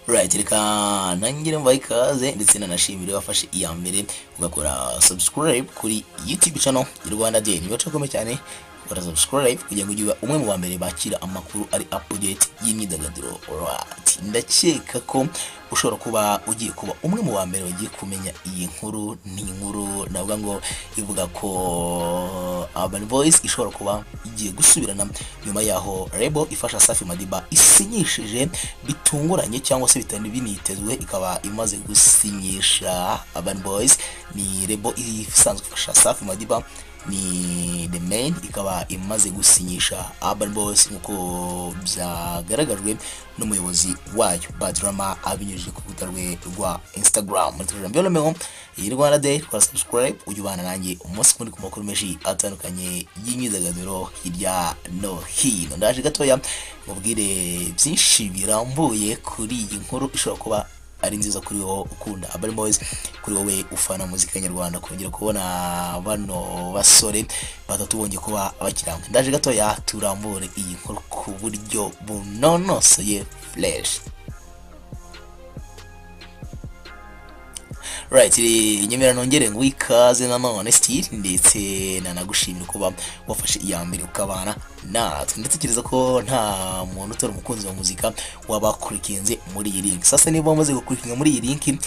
Right, reka nangire mbaye ikaze ndetse nanashimire wafashe iya mbere ugakora subscribe kuri YouTube channel Rwanda Day. Niba cyakomeye cyane ukora subscribe kugira ngo ujye umwe mu ba mbere bakira amakuru ari update y'imyidagaduro. Right, ndakeka ko ushobora kuba ugiye kuba umwe mu ba mbere bagiye kumenya iyi nkuru. Ni inkuru navuga ngo ivuga ko Urban Voice ishobora kuba igiye gusubirana nyuma yaho Rebo ifasha Safi Madiba isinyishije bitunguranye cyangwa se bitandi binitezwe, ikaba imaze gusinyisha Urban Voice. Ni Rebo isanzwe ifasha Safi Madiba, ni the main ikaba imaze gusinyisha Urban Voice nkuko byagaragajwe n'umuyobozi wayo Badrama abinyujije ku rukuta rwe rwa Instagram. Mbyolemeho iyi Rwanda Day, kwa subscribe ujyubana nanjye umunsi muri ku makuru menshi atandukanye y'imyidagaduro hirya no hino. Ndaje gatoya mubwire byinshi birambuye kuri iyi nkuru ishobora kuba ari nziza kuri wowe ukunda Urban Voice, kuri wowe ufana muzika nyarwanda, kongera kubona bano basore batatu bongeye kuba abakiranga. Ndaje gatoya turambure iyi nkuru ku buryo bunonosoye fresh. Right, nyemera nongere ngo ikaze nanone still ndetse nanagushimira kuba wafashe iya mbere ukabana natwe. Ndatekereza ko nta muntu utari umukunzi wa muzika wabakurikiye muri iyi link. Sasa niba wamaze gukurikira muri iyi link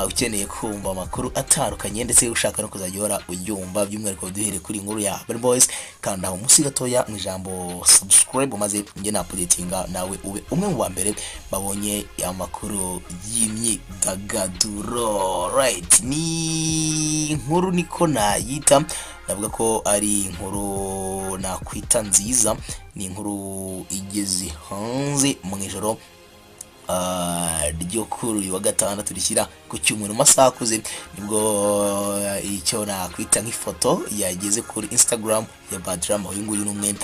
ukeneye kumva amakuru atandukanye ndetse ushaka no kuzajya uyumva by'umwihariko duhere kuri inkuru ya Urban Voice, kanda aho munsi gatoya mu ijambo subscribe maze njye na updatinga nawe ube umwe mu ba mbere babonye amakuru y'imyidagaduro. Right, ni inkuru niko nayita, navuga ko ari inkuru nakwita nziza. Ni inkuru igeze hanze mu ijoro ryo kuri uyu wa gatandatu rishyira ku cyumweru masaha akuze, nibwo icyo nakwita nk'ifoto yageze kuri Instagram ya Badrama. Uyu nguyu n'umwe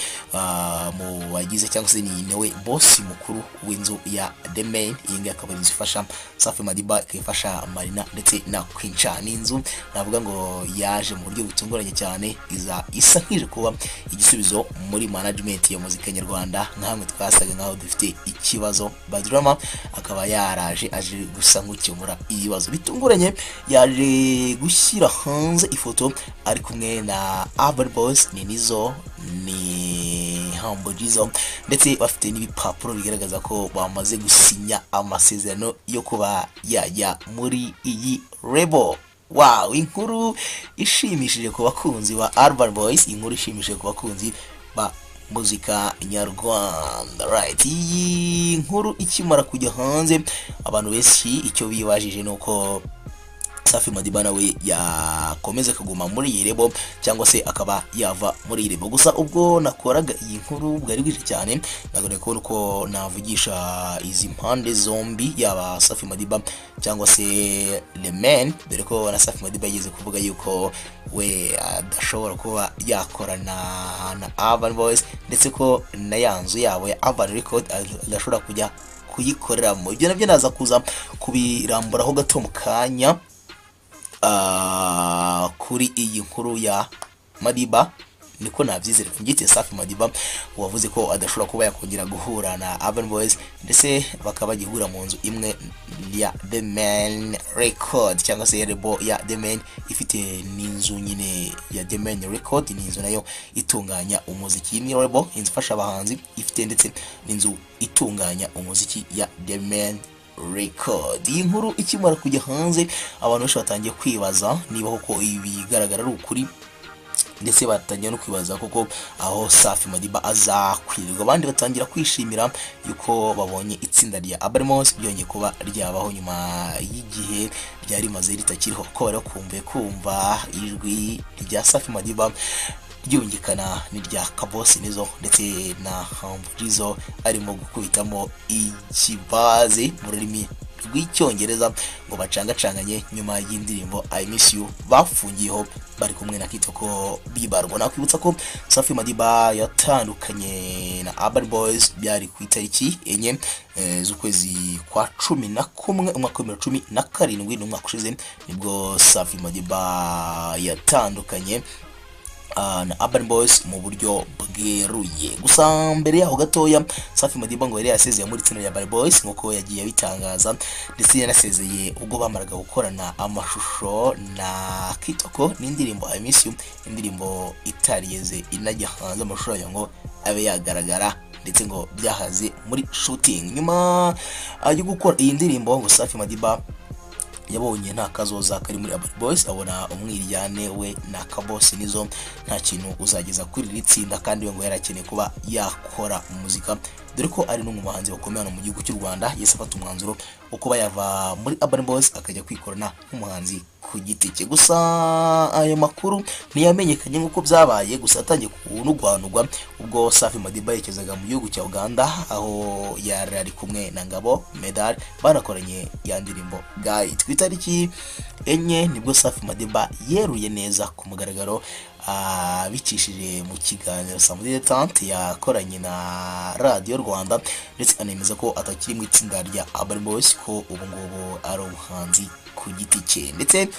mu bagize cyangwa se ni nawe boss mukuru w'inzu ya The Main. Iyi ngiyi akaba inzu ifasha Safi Madiba, ikifasha Marina ndetse na Quincha. Ni inzu navuga ngo yaje mu buryo butunguranye cyane, isa nk'ije kuba igisubizo muri management ya muzika nyarwanda, nkamwe twasaga nkaho dufite ikibazo. Badrama akaba yaraje aje gusa nk'ukemura ibibazo bitunguranye, yaje gushyira hanze ifoto ari kumwe na Urban Voice, ni Nizo, ni Humble Jizo, ndetse bafite n'ibipapuro bigaragaza ko bamaze gusinya amasezerano yo kuba yajya muri iyi Rebo. Wow, inkuru ishimishije ku bakunzi ba Urban Voice, inkuru ishimishije ku bakunzi ba muzika nyarwanda. Right, iyi nkuru ikimara kujya hanze abantu benshi icyo bibajije nuko Safi Madiba nawe yakomeza kuguma muri iyi Rebo cyangwa se akaba yava muri iyi Rebo. Gusa ubwo nakoraga iyi nkuru bwari bwije cyane, nagone ko uko navugisha izi mpande zombi, yaba Safi Madiba cyangwa se The Man, dore ko na Safi Madiba yigeze kuvuga yuko we adashobora kuba yakorana na Urban Voice, ndetse ko na yanzu yabo ya Urban Record adashobora kujya kuyikoreramo. Ibyo nabyo naza kuza kubiramburaho gato mu kanya kuri iyi nkuru ya Madiba. Niko nabyizera ngite Safi Madiba wavuze ko adashobora kuba yakongera guhura na Urban Voice, ndetse bakaba bagihura mu nzu imwe ya The Main Record cyangwa se Rebo ya The Main, ifite n'inzu nyine ya The Main Record, ni inzu nayo itunganya umuziki. Ni Rebo inzu ifasha abahanzi, ifite ndetse n'inzu itunganya umuziki ya The Main Record. Iyi nkuru ikimara kujya hanze abantu benshi batangiye kwibaza niba koko ibi bigaragara ari ukuri, ndetse batangiye no kwibaza koko aho Safi Madiba azakwirirwa. Abandi batangira kwishimira yuko babonye itsinda rya Urban Voice byongeye kuba ryabaho nyuma y'igihe ryari maze ritakiriho, ko bari kumva ijwi rya Safi Madiba ryumvikana n'irya Kabosi Nizo ndetse na Humble Jizo arimo gukubitamo ikibaze mu rurimi rw'icyongereza ngo bacangacanganye nyuma y'indirimbo I Miss You bafungiyeho bari kumwe na Kitoko bibarwa. Nakwibutsa ko Safi Madiba yatandukanye na Urban Voice byari ku itariki 4 z'ukwezi kwa 11 umwaka wa 2017, n'umwaka ushize nibwo Safi Madiba yatandukanye na Urban Boys mu buryo bweruye. Gusa mbere yaho gatoya Safi Madiba ngo yari yasezeye muri itsinda rya Urban Boys nk'uko yagiye abitangaza, ndetse yanasezeye ubwo bamaraga gukorana amashusho na Kitoko n'indirimbo I Miss You, indirimbo itarigeze inajya hanze amashusho yayo ngo abe yagaragara, ndetse ngo byahaze muri shooting. Nyuma yo gukora iyi ndirimbo ngo Safi Madiba yabonye nta kazoza kari muri Urban Boys, abona umwiryane we na Kabosi nizo nta kintu uzageza kuri iri tsinda, kandi we ngo yarakeneye kuba yakora muzika, dore ko ari no mu bahanzi bakomeye mu gihugu cy'u Rwanda. Yese afata umwanzuro wo kuba yava muri Urban Boys akajya kwikorana nk'umuhanzi ku giti cye. Gusa ayo makuru ntiyamenyekanye nk'uko byabaye, gusa atangiye kunugwanugwa ubwo Safi Madiba yerekezaga mu gihugu cya Uganda, aho yari ari kumwe na Ngabo Medal banakoranye ya ndirimbo Guy. Ku itariki 4 nibwo Safi Madiba yeruye neza ku mugaragaro bicishije mu kiganiro Samedi Tante yakoranye na Radio Rwanda, ndetse anemeza ko atakiri mu itsinda rya Urban Boys, ko ubu ngubu ari umuhanzi ku giti cye. Ndetse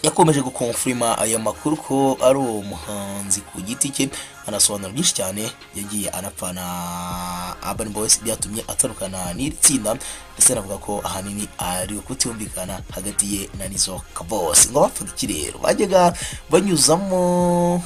yakomeje gukonfirma aya makuru ko ari umuhanzi ku giti cye, anasobanura byinshi cyane yagiye anapfana Urban Boys byatumye atandukana n'iri tsinda, ndetse navuga ko ahanini ari ukutumvikana hagati ye na Nizo Kabosi. Ngo bapfaga iki rero, bajyaga banyuzamo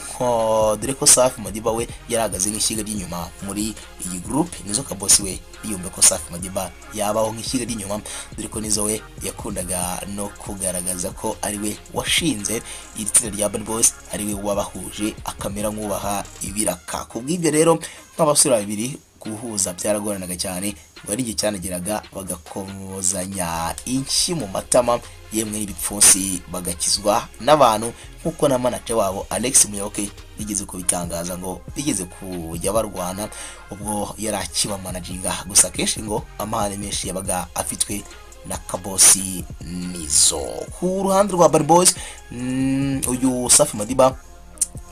dore ko Safi Madiba we yarahagaze nk'ishyiga ry'inyuma muri iyi group, Nizo Kabosi we yumve ko Safi Madiba yabaho nk'ishyiga ry'inyuma, dore ko Nizo we yakundaga no kugaragaza ko ari we washinze iri tsinda rya Urban Boys, ari we wabahuje akamera nk'ubaha ibiraka. Kubw'ibyo rero nk'abasore babiri guhuza byaragoranaga cyane, ngo ari igihe cyanageraga bagakomozanya inshyi mu matama, yemwe n'ibipfunsi bagakizwa n'abantu, nk'uko na manager wabo Alex Muyoboke yigeze kubitangaza ngo bigeze kujya barwana ubwo yari akibamanaginga. Gusa kenshi ngo amahane menshi yabaga afitwe na Kabosi Nizo. Ku ruhande rwa Urban Boys, uyu Safi Madiba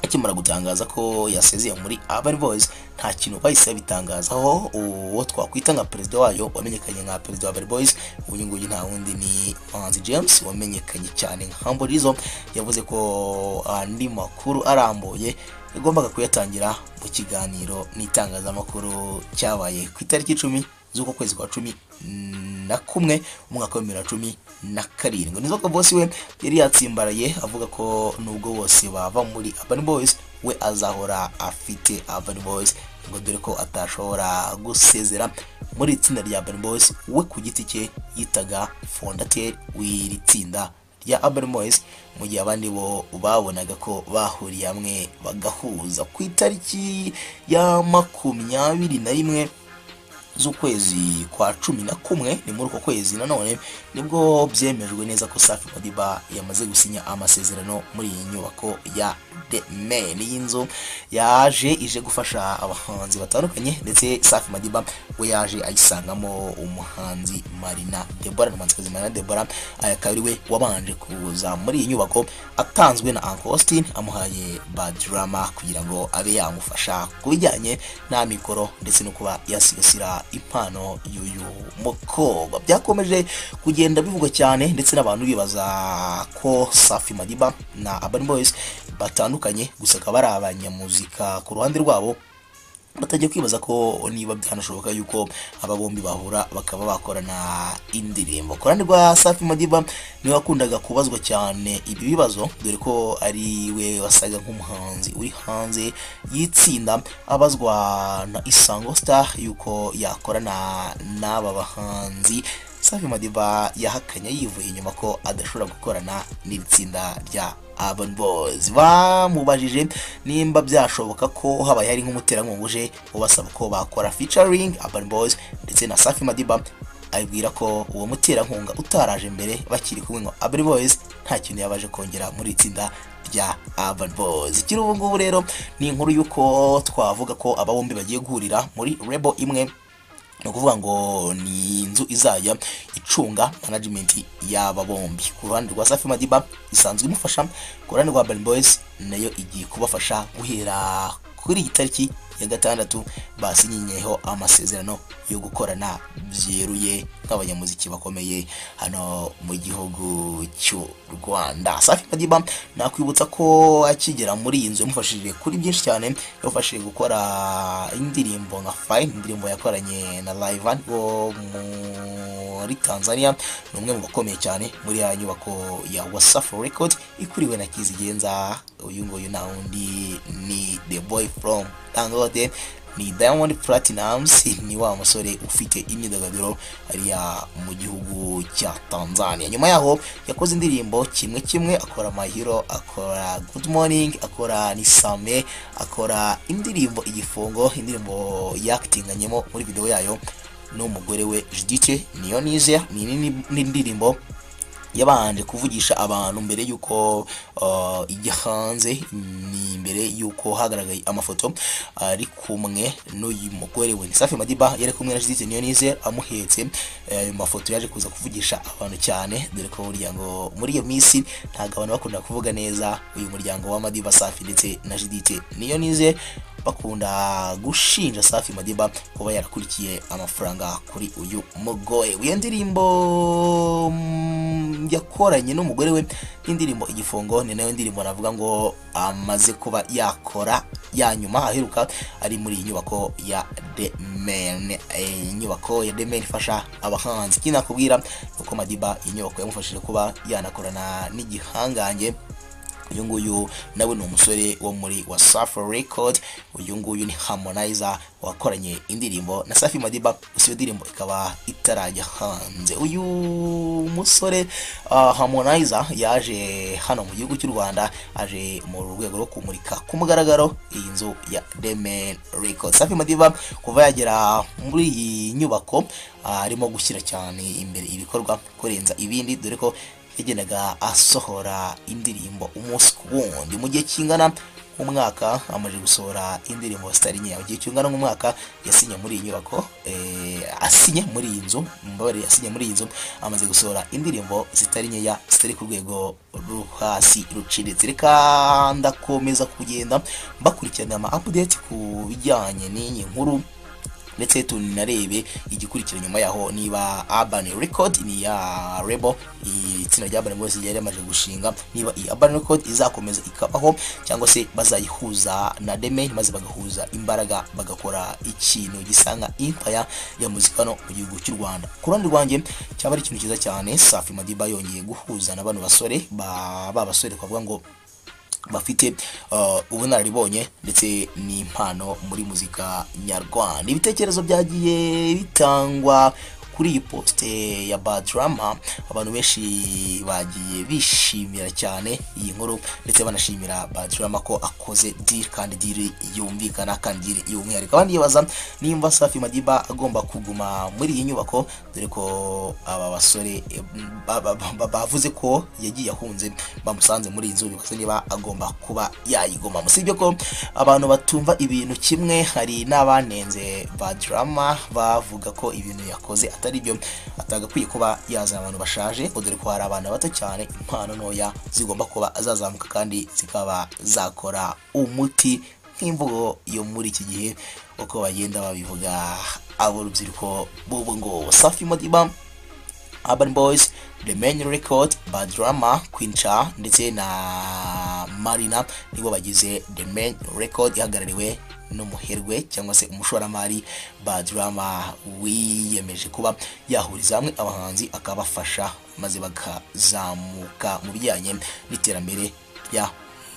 akimara gutangaza ko yasezeye muri Urban Boys, nta kintu bahise bitangazaho. Uwo twakwita nka perezida wayo wamenyekanye nka perezida wa Urban Boys, uyu nguyu nta wundi ni Manzi James wamenyekanye cyane nka Humble Rizzo, yavuze ko andi makuru arambuye yagombaga kuyatangira mu kiganiro n'itangazamakuru cyabaye ku itariki 10 z'uko kwezi kwa 11 umwaka wa 2017. Nizo Kabosi we yari yatsimbaraye avuga ko nubwo bose bava muri Urban Boys, we azahora afite Urban Boys, ngo dore ko atashobora gusezera muri itsinda rya Urban Boys. We ku giti cye yitaga fondateur w'iri tsinda rya Urban Boys, mu gihe abandi bo babonaga ko bahuriye hamwe bagahuza. Ku itariki ya 21 z'ukwezi kwa 11 ni muri uko kwezi nanone nibwo byemejwe neza ko Safi Madiba yamaze gusinya amasezerano muri iyi nyubako ya The Man. y'inzu yaje ije gufasha abahanzi batandukanye, ndetse Safi Madiba we yaje ayisangamo umuhanzi Marina Deborah, n'umuhanzikazi Marina Deborah akaba we wabanje kuza muri iyi nyubako atanzwe na Uncle Austin, amuhaye bad drama kugira ngo abe yamufasha kubijyanye na mikoro ndetse no kuba yasigasira impano y'uyu mukobwa. Byakomeje kugenda bivugwa cyane, ndetse n'abantu bibaza ko Safi Madiba na Urban Boys batandukanye, gusa akaba ari abanyamuzika ku ruhande rwabo, batajya kwibaza ko niba byanashoboka yuko aba bombi bahura bakaba bakorana indirimbo. Ku ruhande rwa Safi Madiba niwe wakundaga kubazwa cyane ibi bibazo, dore ko ari we wasaga nk'umuhanzi uri hanze y'itsinda, abazwa na Isango Star yuko yakorana n'aba bahanzi. Safi Madiba yahakanye yivuye inyuma ko adashobora gukorana n'itsinda rya Urban Boys. Bamubajije nimba byashoboka ko habaye hari nk'umuterankunga uje ubasaba ko bakora featuring Urban Boys ndetse na Safi Madiba, abwira ko uwo muterankunga utaraje mbere bakiri kumwe ngo Urban Boys nta kintu yabaje kongera muri itsinda rya Urban Boys. Kiri ubu ngubu rero ni inkuru yuko twavuga ko aba bombi bagiye guhurira muri label imwe, no kuvuga ngo ni inzu izajya icunga management y'aba bombi. Ku ruhande rwa Safi Madiba isanzwe imufasha, ku ruhande rwa Urban Boys nayo igiye kubafasha guhera kuri iyi tariki ya gatandatu basinyiyeho amasezerano yo gukorana byeruye nk'abanyamuziki bakomeye hano mu gihugu cy'u Rwanda. Safi Madiba nakwibutsa ko akigera muri iyi nzu yamufashije kuri byinshi cyane, yamufashije gukora indirimbo nka Fine, indirimbo yakoranye na Live wo muri Tanzania, ni umwe mu bakomeye cyane muri ya nyubako ya Wasafi Record ikuriwe na Kizigenza. Uyu nguyu na undi ni The Boy from Dangote, ni Diamond Platinums, ni wa musore ufite imyidagaduro ariya mu gihugu cya Tanzania. Nyuma yaho yakoze indirimbo kimwe akora My Hero, akora Good Morning, akora Nisame, akora indirimbo Igifungo, indirimbo yaktinganyemo muri video yayo n'umugore we Judith Niyonize. Ni indirimbo yabanje kuvugisha abantu mbere yuko ijya hanze, ni mbere yuko hagaragaye amafoto ari kumwe n'uyu mugore we. Safi Madiba yari kumwe na Judith Niyonize amuhetse. Mafoto yaje kuza kuvugisha abantu cyane, dore ko burya ngo muri iyo minsi ntago abantu bakunda kuvuga neza uyu muryango wa Madiba Safi ndetse na Judith Niyonize, bakunda gushinja Safi Madiba kuba yarakurikiye amafaranga kuri uyu mugore. Iyo ndirimbo yakoranye n'umugore we indirimbo Igifungo, ni nayo ndirimbo navuga ngo amaze kuba yakora ya nyuma aheruka ari muri nyubako ya The Man. Inyubako ya The Man ifasha abahanzi. Kinakubwira uko Madiba inyubako yamufashije kuba yanakorana n'igihangange. Uyu nguyu nawe ni umusore wo muri Wasafi Record. Uyu nguyu ni Harmonizer wakoranye indirimbo na Safi Madiba, gusa iyo ndirimbo ikaba itarajya hanze. Uyu musore Harmonizer yaje hano mu gihugu cy'u Rwanda, aje mu rwego rwo kumurika ku mugaragaro iyi nzu ya The Man Record. Safi Madiba kuva yagera muri iyi nyubako arimo gushyira cyane imbere ibikorwa kurenza ibindi, dore ko yagendaga asohora indirimbo umunsi ku wundi. Mu gihe kingana umwaka amaze gusohora indirimbo zitari nke. Mu gihe kingana nk'umwaka yasinye muri iyi nyubako, asinye muri iyi nzu, yasinye muri iyi nzu amaze gusohora indirimbo zitari nkeya, zitari ku rwego hasi ruciriritse. Reka ndakomeza kugenda bakurikirana ama update ku bijyanye n'iyi nkuru, ndetse tunarebe igikurikira nyuma yaho niba Urban Record ni ya Rebel, itsinda rya Urban Boys yari yamaze gushinga, niba iyi Urban Record izakomeza ikabaho cyangwa se bazayihuza na The Man maze bagahuza imbaraga bagakora ikintu gisa nka empire ya muzika no mu gihugu cy'u Rwanda. Ku rundi rwanjye cyaba ari ikintu cyiza cyane Safi Madiba yongeye guhuza na bano basore basore kwavuga ngo bafite ubunararibonye ndetse n'impano muri muzika nyarwanda. Ibitekerezo byagiye bitangwa kuri iyi poste ya Badrama, abantu benshi bagiye bishimira cyane iyi nkuru ndetse banashimira Badrama ko akoze deal, kandi deal yumvikana kandi deal y'umwihariko. Abandi yibaza nimba Safi Madiba agomba kuguma muri iyi nyubako, dore ko aba basore bavuze ko yagiye ahunze bamusanze muri iyi nzu, bibaza niba agomba kuba yayigoma. Musibye ko abantu batumva ibintu kimwe, hari n'abanenze Badrama bavuga ko ibintu yakoze atari byo, atagakwiye kuba yazana abantu bashaje, dore ko hari abana bato cyane impano ntoya zigomba kuba azazamuka kandi zikaba zakora umuti, nk'imvugo yo muri iki gihe uko bagenda babivuga abo rubyiruko bubu ngo. Safi Madiba, Urban Boys, The Man Record, Badrama, Queen Cha ndetse na Marina nibo bagize The Man Record, ihagarariwe n'umuherwe cyangwa se umushoramari Badrama wiyemeje kuba yahuriza hamwe abahanzi akabafasha maze bakazamuka mu bijyanye n'iterambere rya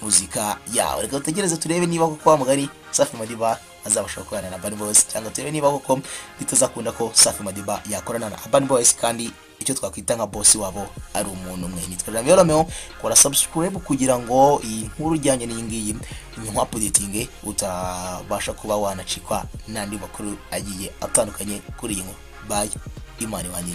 muzika yawe. Reka tutegereze turebe niba koko mugari Safi Madiba azabasha gukorana na Urban Boys, cyangwa turebe niba koko bitazakunda ko Safi Madiba yakorana na Urban Boys kandi icyo twakwita nka boss wabo ari umuntu umwe. Nitwa Jamie Romeo, kora subscribe kugira ngo iyi nkuru ijyanye n'iyi ngiyi inkuru updating utabasha kuba wanacikwa n'andi makuru agiye atandukanye kuri iyi nkuru. Bye, Imana iwanjye.